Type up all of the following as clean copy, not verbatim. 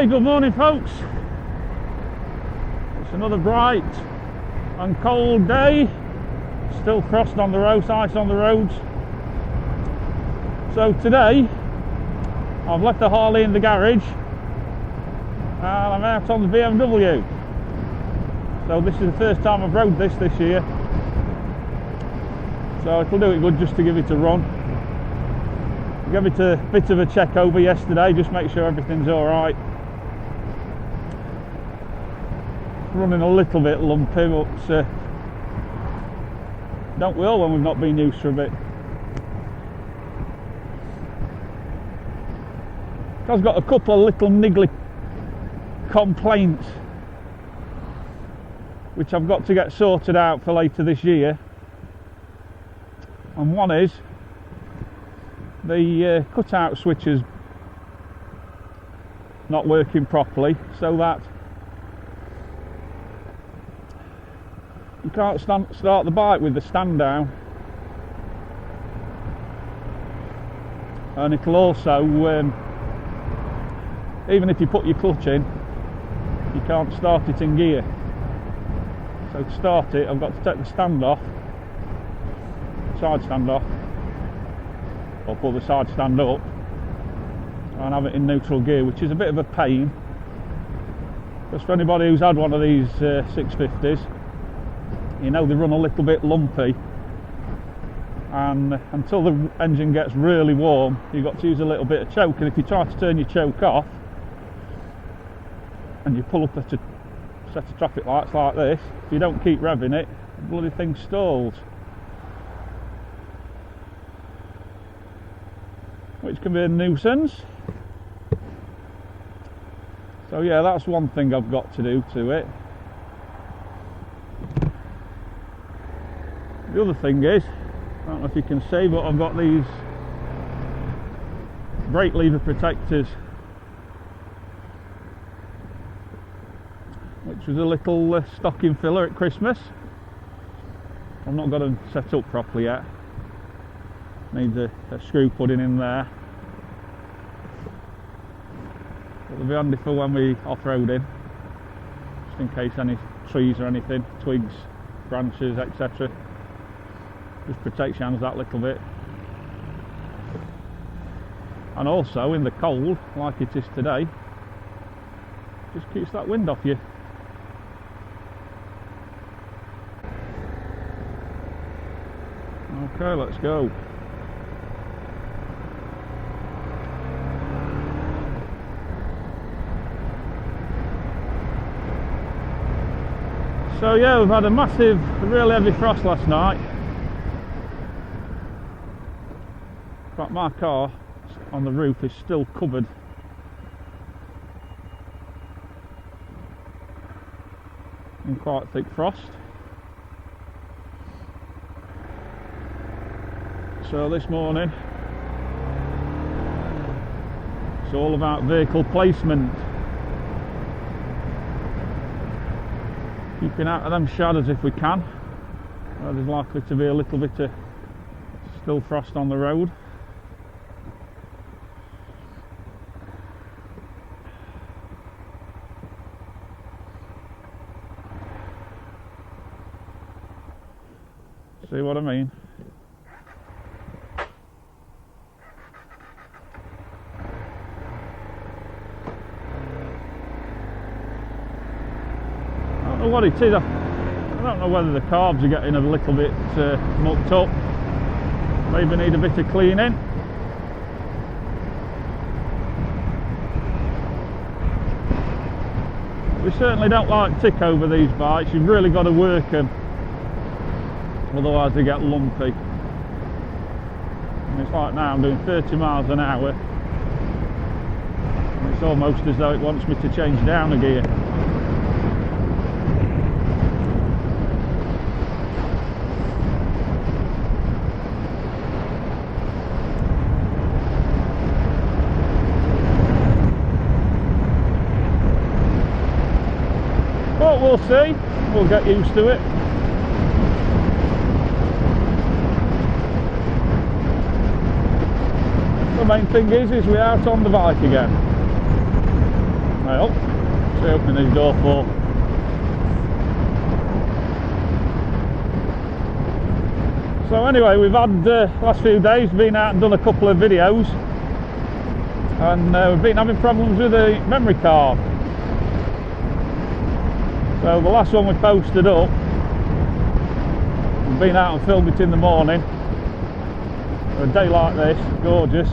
Okay, good morning folks. It's another bright and cold day. Still frost on the roads, ice on the roads. So today I've left the Harley in the garage and I'm out on the BMW. So this is the first time I've rode this year. So it'll do it good just to give it a run. Gave it a bit of a check over yesterday, just make sure everything's alright. Running a little bit lumpy, but don't we all when we've not been used to a bit. I've got a couple of little niggly complaints which I've got to get sorted out for later this year. And one is the cutout switches not working properly, so that you can't start the bike with the stand down, and it'll also even if you put your clutch in, you can't start it in gear. So to start it, I've got to take the stand off, side stand off, or put the side stand up and have it in neutral gear, which is a bit of a pain, because for anybody who's had one of these 650s, you know they run a little bit lumpy, and until the engine gets really warm you've got to use a little bit of choke, and if you try to turn your choke off and you pull up at a set of traffic lights like this, if you don't keep revving it, the bloody thing stalls, which can be a nuisance. So yeah, that's one thing I've got to do to it. The other thing is, I don't know if you can see, but I've got these brake lever protectors, which was a little stocking filler at Christmas. I've not got them set up properly yet. Needs a screw put in there. But they'll be handy for when we off-roading, just in case any trees or anything, twigs, branches, etc. Just protects your hands that little bit. And also in the cold, like it is today, just keeps that wind off you. Okay, let's go. So yeah, we've had a massive, really heavy frost last night. In fact, my car on the roof is still covered in quite thick frost. So this morning it's all about vehicle placement, keeping out of them shadows if we can, where there's likely to be a little bit of still frost on the road. See what I mean? I don't know what it is. I don't know whether the carbs are getting a little bit mucked up. Maybe need a bit of cleaning. We certainly don't like tick over these bikes. You've really got to work them, otherwise they get lumpy. And it's like now I'm doing 30 miles an hour and it's almost as though it wants me to change down a gear. But we'll see, we'll get used to it. The main thing is we're out on the bike again. Well, what's he opening his door for? So anyway, we've had last few days been out and done a couple of videos, and we've been having problems with the memory card. So the last one we posted up, we've been out and filmed it in the morning. A day like this, gorgeous.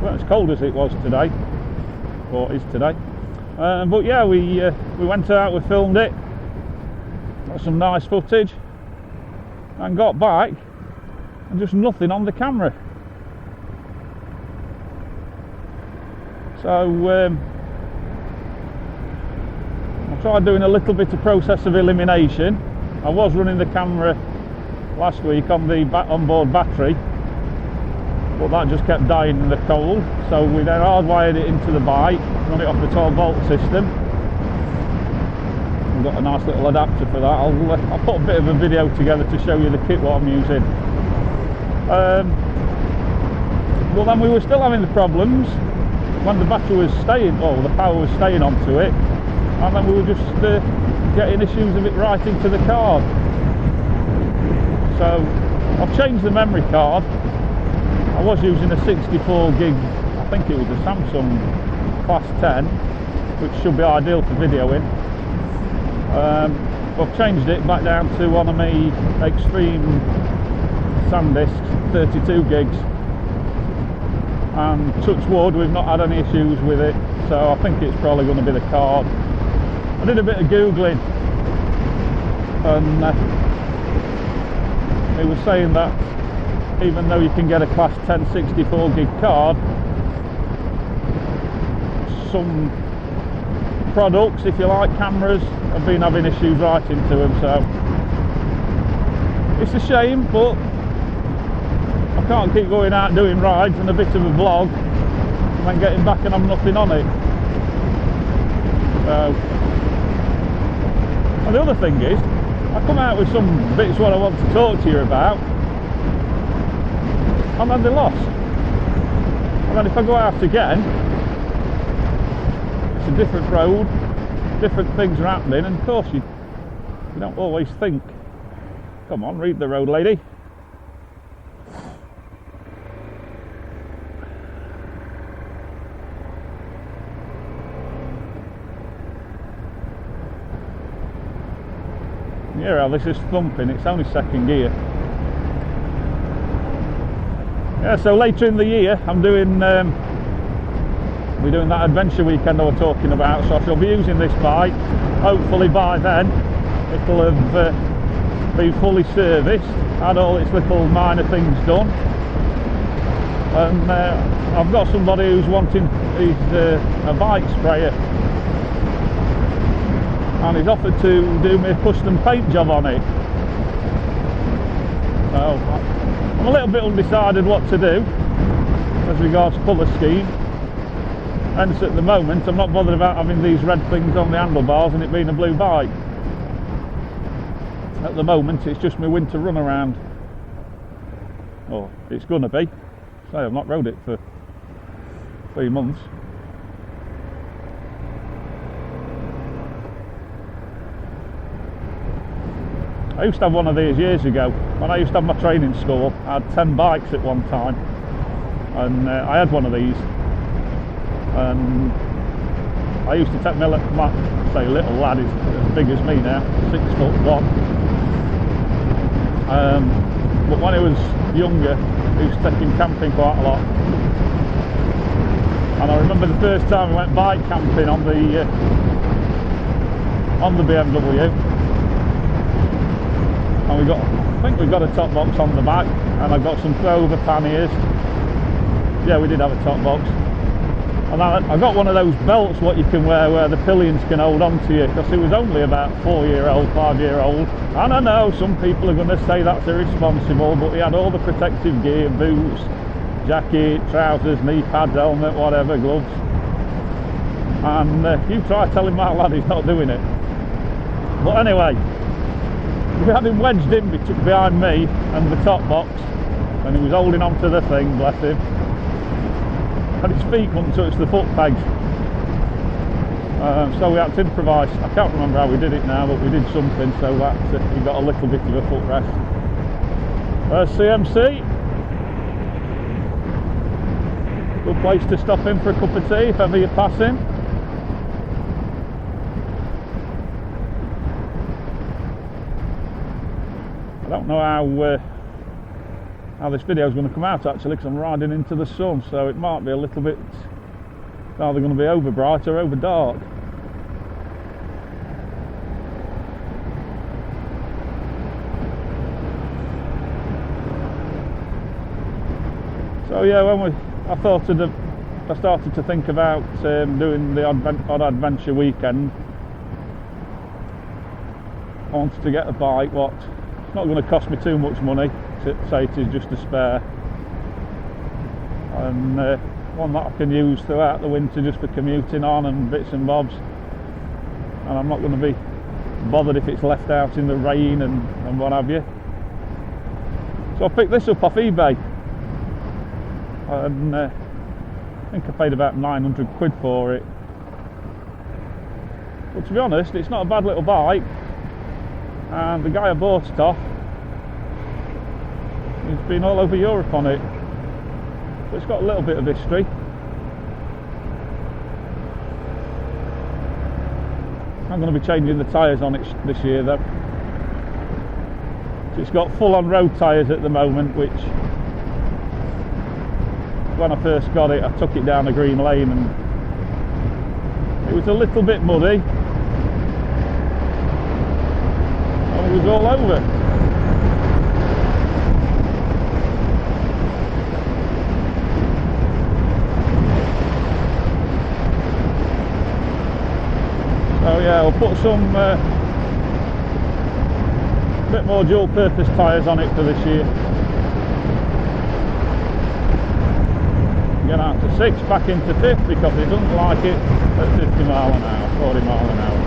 Well, as cold as it was today, or is today. But yeah, we went out, we filmed it, got some nice footage, and got back, and just nothing on the camera. So I tried doing a little bit of process of elimination. I was running the camera last week on the onboard battery, but that just kept dying in the cold. So we then hardwired it into the bike, run it off the 12-volt system. We've got a nice little adapter for that. I'll put a bit of a video together to show you the kit what I'm using. Well, then we were still having the problems when the battery was staying, or the power was staying onto it, and then we were just getting issues of it right into the card. So I've changed the memory card. I was using a 64 gig, I think it was a Samsung Class 10, which should be ideal for videoing. I've changed it back down to one of my Extreme SanDiscs, 32 gigs, and touch wood, we've not had any issues with it, so I think it's probably going to be the card. I did a bit of googling, and it was saying that even though you can get a Class 10 64 gig card, some products, if you like, cameras, have been having issues right into them. So it's a shame, but I can't keep going out doing rides and a bit of a vlog and then getting back and have nothing on it. So, and the other thing is, I come out with some bits what I want to talk to you about, and then they're lost. And then if I go out again, it's a different road, different things are happening, and of course you don't always think. Come on, read the road, lady. Yeah, this is thumping, it's only second gear. Yeah, so later in the year I'm doing we're doing that adventure weekend I was talking about, so I shall be using this bike. Hopefully by then it'll have been fully serviced, had all its little minor things done, and I've got somebody who's wanting a bike sprayer, and he's offered to do me a custom paint job on it. So I'm a little bit undecided what to do as regards colour scheme. Hence at the moment I'm not bothered about having these red things on the handlebars and it being a blue bike. At the moment it's just my winter run around. Or it's gonna be. So I've not rode it for 3 months. I used to have one of these years ago. When I used to have my training school, I had 10 bikes at one time, and I had one of these, and I used to take my say little lad, he's as big as me now, 6'1". But when he was younger, he was taking camping quite a lot, and I remember the first time we went bike camping on the BMW. And I think we got a top box on the back, and I got some throw-over panniers. Yeah, we did have a top box. And I got one of those belts what you can wear where the pillions can hold on to you, because it was only about 4-year-old, 5-year-old. And I know some people are going to say that's irresponsible, but he had all the protective gear, boots, jacket, trousers, knee pads, helmet, whatever, gloves. And you try telling my lad he's not doing it. But anyway, we had him wedged in behind me and the top box, and he was holding on to the thing, bless him, and his feet wouldn't touch the foot pegs. So we had to improvise. I can't remember how we did it now, but we did something so that he got a little bit of a footrest. CMC, good place to stop in for a cup of tea if ever you're passing. I don't know how this video is going to come out actually, because I'm riding into the sun, so it might be a little bit either going to be over bright or over dark. So yeah, I started to think about doing the odd adventure weekend. I wanted to get a bike it's not going to cost me too much money, say it is just a spare, and one that I can use throughout the winter just for commuting on and bits and bobs, and I'm not going to be bothered if it's left out in the rain and what have you. So I picked this up off eBay, and I think I paid about 900 quid for it. But to be honest, it's not a bad little bike, and the guy I bought it off, he's been all over Europe on it. But it's got a little bit of history. I'm going to be changing the tyres on it this year though. So it's got full on road tyres at the moment, which when I first got it I took it down a green lane and it was a little bit muddy and it was all over. So yeah, I'll put some bit more dual purpose tyres on it for this year. Get out to 6, back into 5th because it doesn't like it at 50 mile an hour, 40 mile an hour.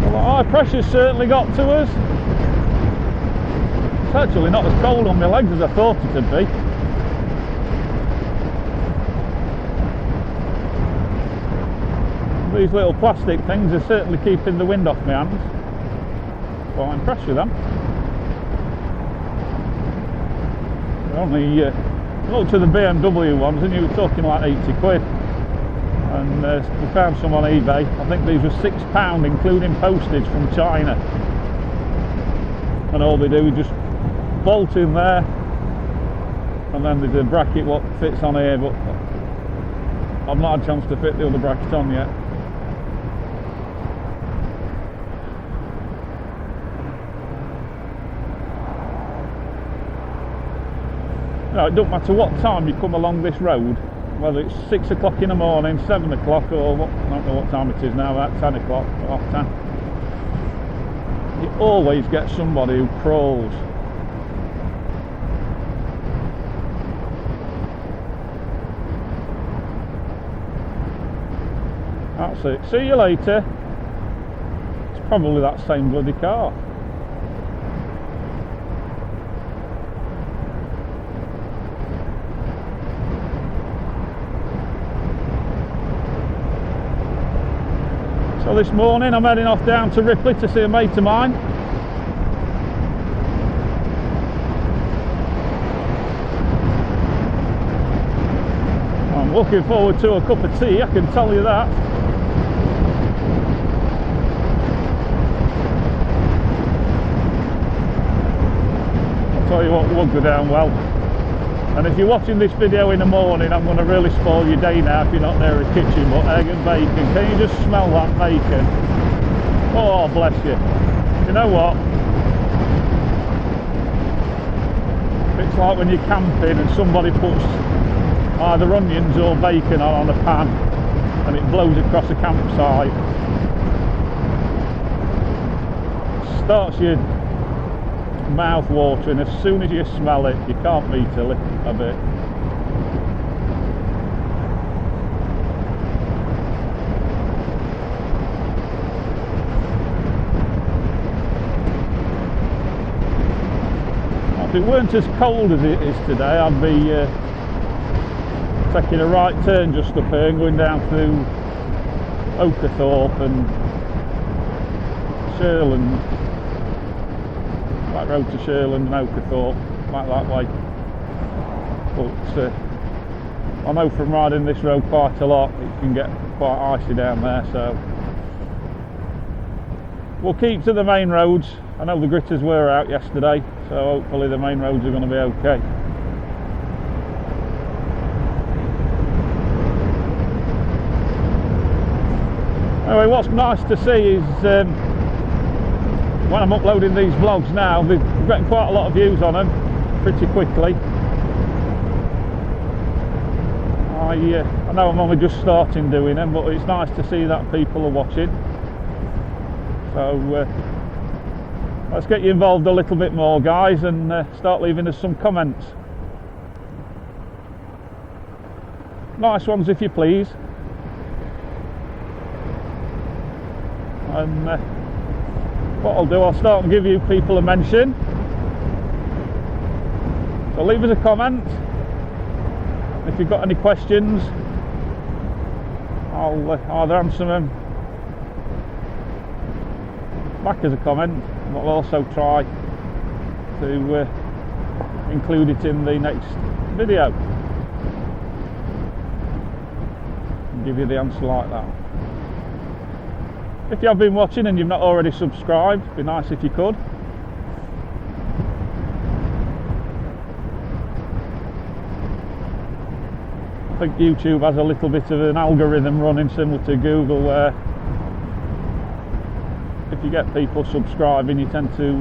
Well, the high pressure's certainly got to us. It's actually not as cold on my legs as I thought it would be. These little plastic things are certainly keeping the wind off my hands. Fine pressure them. Only looked at the BMW ones and you were talking like 80 quid, and we found some on eBay. I think these were £6 including postage from China, and all they do is just bolt in there, and then there's a bracket what fits on here, but I've not had a chance to fit the other bracket on yet. No, it doesn't matter what time you come along this road, whether it's 6 o'clock in the morning, 7 o'clock, or I don't know what time it is now, about 10 o'clock, half 10. You always get somebody who crawls. That's it. See you later. It's probably that same bloody car. So this morning I'm heading off down to Ripley to see a mate of mine. I'm looking forward to a cup of tea, I can tell you that. I'll tell you what would go down well. And if you're watching this video in the morning, I'm going to really spoil your day now if you're not near a kitchen, but egg and bacon. Can you just smell that bacon? Oh, bless you. You know what? It's like when you're camping and somebody puts either onions or bacon on a pan and it blows across a campsite. It starts your mouth watering as soon as you smell it. You can't beat a bit. If it weren't as cold as it is today, I'd be taking a right turn just up here and going down through Oakerthorpe and Sherland, back road to Sherland and Oakerthorpe, back that way. But I know from riding this road quite a lot, it can get quite icy down there, so we'll keep to the main roads. I know the gritters were out yesterday, so hopefully the main roads are going to be okay. Anyway, what's nice to see is when I'm uploading these vlogs now, they're getting quite a lot of views on them pretty quickly. I know I'm only just starting doing them, but it's nice to see that people are watching. So let's get you involved a little bit more, guys, and start leaving us some comments. Nice ones if you please. And what I'll do, I'll start and give you people a mention. So leave us a comment. If you've got any questions, I'll either answer them back as a comment, but I'll also try to include it in the next video and give you the answer like that. If you have been watching and you've not already subscribed, it'd be nice if you could. I think YouTube has a little bit of an algorithm running similar to Google, where if you get people subscribing, it tends to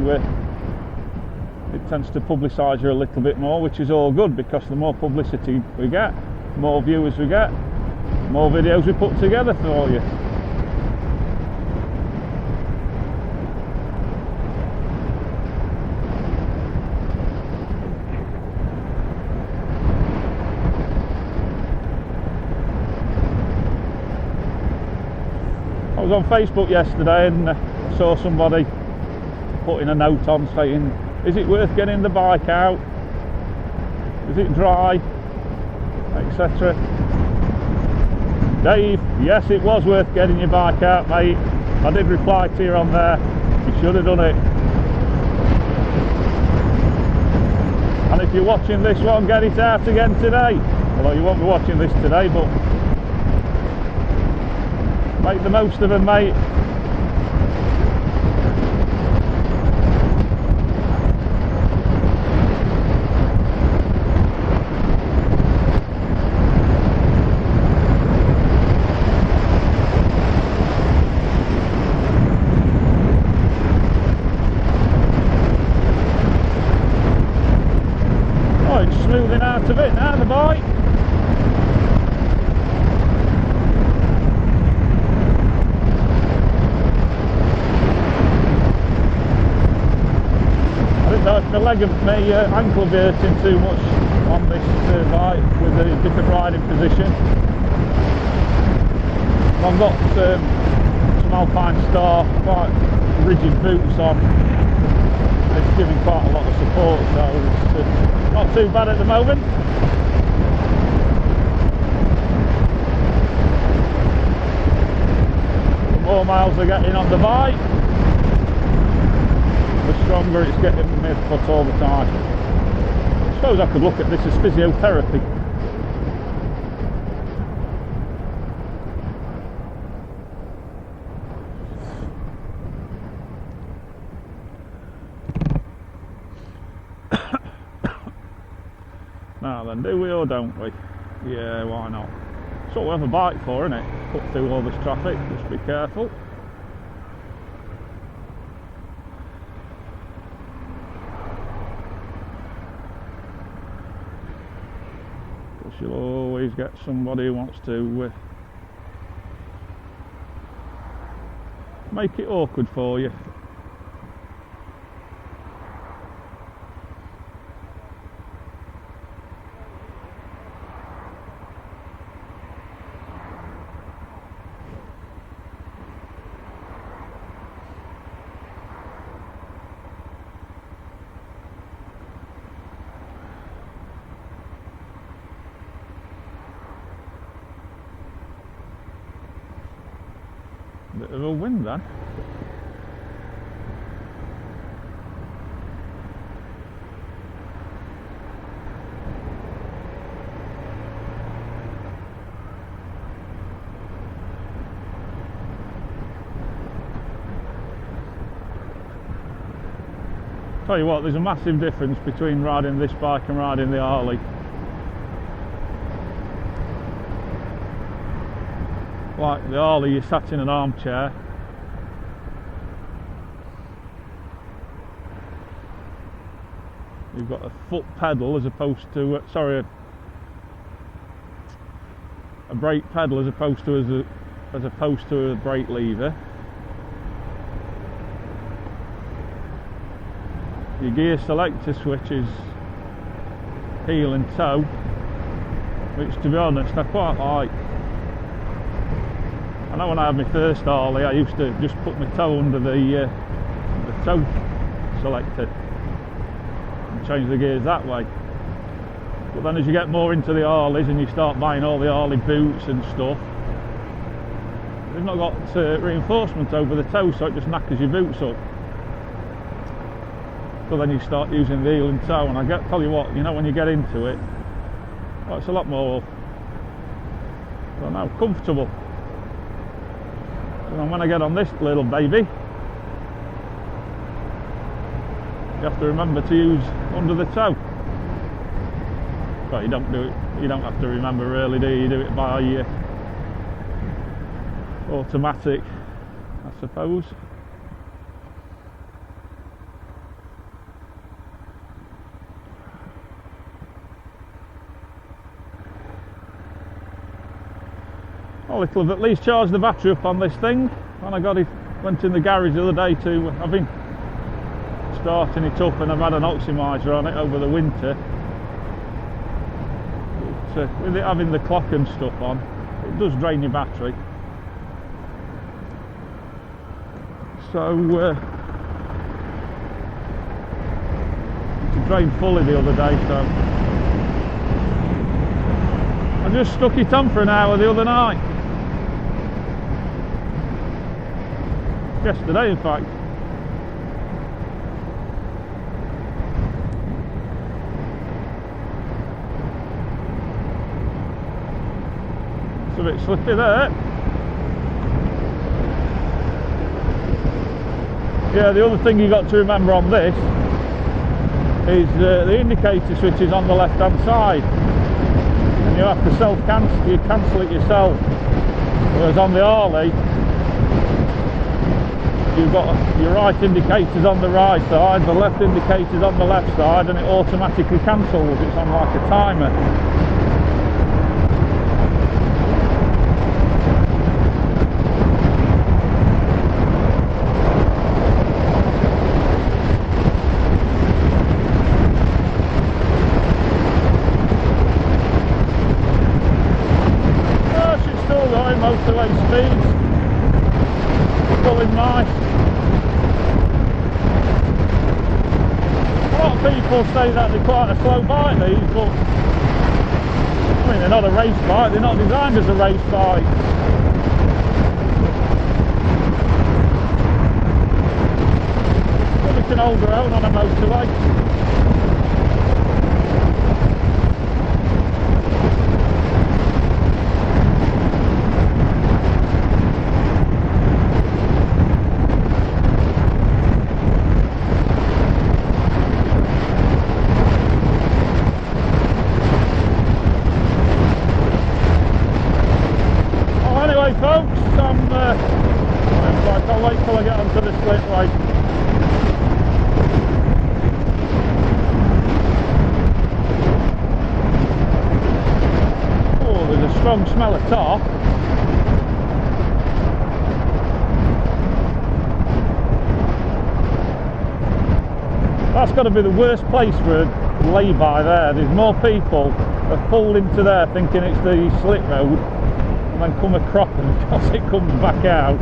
publicise you a little bit more, which is all good, because the more publicity we get, the more viewers we get, the more videos we put together for you. I was on Facebook yesterday and I saw somebody putting a note on saying, is it worth getting the bike out? Is it dry? Etc. Dave, yes, it was worth getting your bike out, mate. I did reply to you on there. You should have done it. And if you're watching this one, get it out again today. Although you won't be watching this today, but make the most of them, mate. Oh, it's smoothing out of it now, the bike. My leg of my ankle be hurting too much on this bike with a different riding position. I've got some Alpine Star quite rigid boots on. It's giving quite a lot of support, so it's not too bad at the moment. The more miles I get in on the bike, the stronger it's getting my foot all the time. I suppose I could look at this as physiotherapy. Now then, do we or don't we? Yeah, why not? That's what we have a bike for, isn't it? Cut through all this traffic, just be careful. You'll always get somebody who wants to make it awkward for you. Bit of a wind then. Tell you what, there's a massive difference between riding this bike and riding the Harley. Like the Harley, you're sat in an armchair. You've got a foot pedal as opposed to, a brake pedal as opposed to a brake lever. Your gear selector switch is heel and toe, which to be honest I quite like. I know when I had my first Harley I used to just put my toe under the toe selector and change the gears that way. But then as you get more into the Harleys and you start buying all the Harley boots and stuff, they've not got reinforcement over the toe, so it just knackers your boots up. So then you start using the heel and toe, and tell you what, you know, when you get into it, well, it's a lot more, I don't know, comfortable. So then when I get on this little baby, you have to remember to use under the toe. Well, you don't have to remember really, do you? You do it by automatic, I suppose. Well, it'll have at least charged the battery up on this thing. When I went in the garage the other day I've been starting it up, and I've had an oxidizer on it over the winter. But, with it having the clock and stuff on, it does drain your battery. So it drained fully the other day, so I just stuck it on for an hour the other night. Yesterday, in fact. It's a bit slippy there. Yeah, the other thing you got to remember on this is the indicator switch is on the left hand side, and you have to cancel it yourself. Whereas on the Harley, you've got your right indicators on the right side, the left indicators on the left side, and it automatically cancels. It's on like a timer. Oh, she's still going motorway speeds. Pulling nice. A lot of people say that they're quite a slow bike, these, but I mean, they're not a race bike, they're not designed as a race bike. But we can hold our own on a motorway. Folks, I'll wait till I get onto the slipway. Oh, there's a strong smell of tar. That's got to be the worst place for a lay-by there. There's more people have pulled into there thinking it's the slip road, and then come across as it comes back out.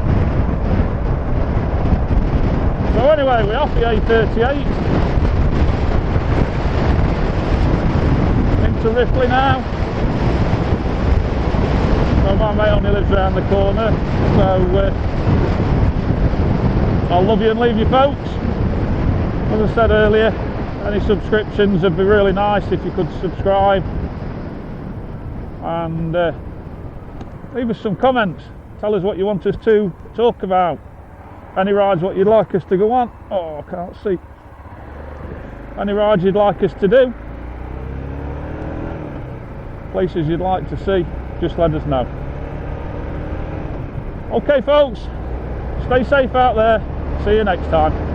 So anyway, we're off the A38 into Ripley now. So my mate only lives around the corner, so I'll love you and leave you, folks. As I said earlier, any subscriptions would be really nice if you could subscribe, and leave us some comments. Tell us what you want us to talk about. Any rides what you'd like us to go on. Oh, I can't see. Any rides you'd like us to do. Places you'd like to see. Just let us know. Okay, folks. Stay safe out there. See you next time.